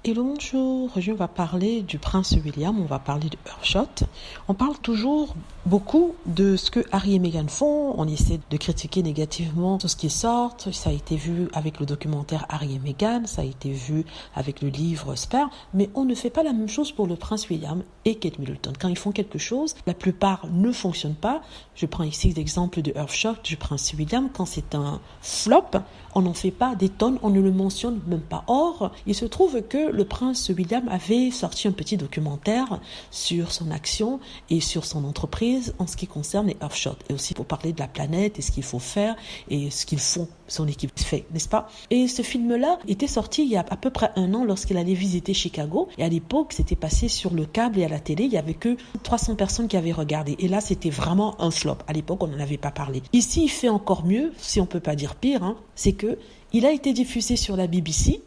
Hello bonjour, aujourd'hui on va parler du prince William, on va parler de Earthshot. On parle toujours beaucoup de ce que Harry et Meghan font, on essaie de critiquer négativement tout ce qui sort, ça a été vu avec le documentaire Harry et Meghan, ça a été vu avec le livre Spare, mais on ne fait pas la même chose pour le prince William et Kate Middleton. Quand ils font quelque chose, la plupart ne fonctionnent pas. Je prends ici l'exemple de Earthshot du prince William, quand c'est un flop, on n'en fait pas des tonnes, on ne le mentionne même pas. Or, il se trouve que le prince William avait sorti un petit documentaire sur son action et sur son entreprise en ce qui concerne les Earthshot. Et aussi pour parler de la planète et ce qu'il faut faire et ce qu'ils font, son équipe fait, n'est-ce pas? Et ce film-là était sorti il y a à peu près 1 an lorsqu'il allait visiter Chicago. Et à l'époque, c'était passé sur le câble et à la télé. Il n'y avait que 300 personnes qui avaient regardé. Et là, c'était vraiment un flop. À l'époque, on n'en avait pas parlé. Ici, il fait encore mieux, si on ne peut pas dire pire, c'est que il a été diffusé sur la BBC.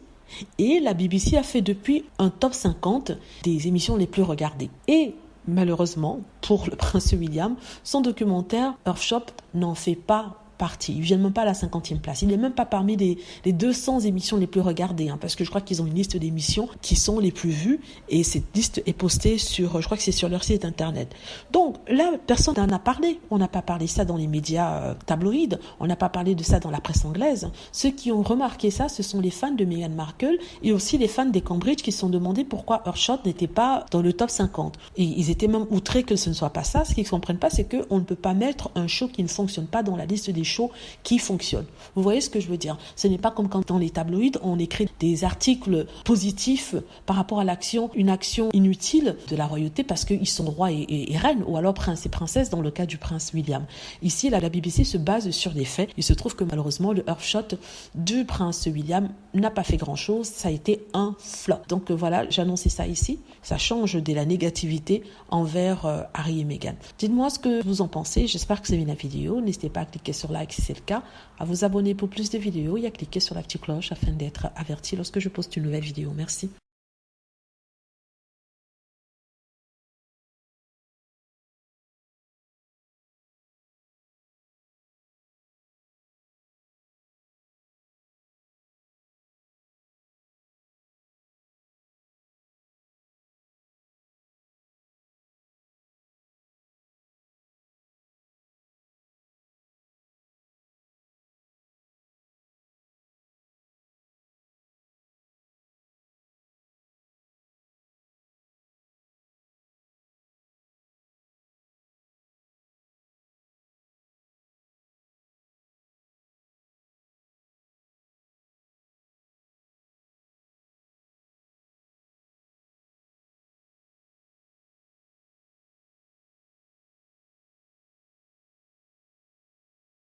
Et la BBC a fait depuis un top 50 des émissions les plus regardées. Et malheureusement, pour le prince William, son documentaire Earthshot n'en fait pas partie. Il ne vient même pas à la 50e place. Il n'est même pas parmi les 200 émissions les plus regardées, parce que je crois qu'ils ont une liste d'émissions qui sont les plus vues et cette liste est postée sur, je crois que c'est sur leur site internet. Donc là, personne n'en a parlé. On n'a pas parlé de ça dans les médias tabloïds. On n'a pas parlé de ça dans la presse anglaise. Ceux qui ont remarqué ça, ce sont les fans de Meghan Markle et aussi les fans des Cambridge qui se sont demandé pourquoi Earthshot n'était pas dans le top 50. Et ils étaient même outrés que ce ne soit pas ça. Ce qu'ils ne comprennent pas, c'est qu'on ne peut pas mettre un show qui ne fonctionne pas dans la liste des shows qui fonctionnent. Vous voyez ce que je veux dire? Ce n'est pas comme quand dans les tabloïds, on écrit des articles positifs par rapport à une action inutile de la royauté parce qu'ils sont rois et reines, ou alors princes et princesses dans le cas du prince William. Ici, la BBC se base sur des faits. Il se trouve que malheureusement, le Earthshot du prince William n'a pas fait grand-chose. Ça a été un flop. Donc voilà, j'annonçais ça ici. Ça change de la négativité envers Harry et Meghan. Dites-moi ce que vous en pensez. J'espère que vous avez aimé la vidéo. N'hésitez pas à cliquer sur like si c'est le cas, à vous abonner pour plus de vidéos et à cliquer sur la petite cloche afin d'être averti lorsque je poste une nouvelle vidéo. Merci.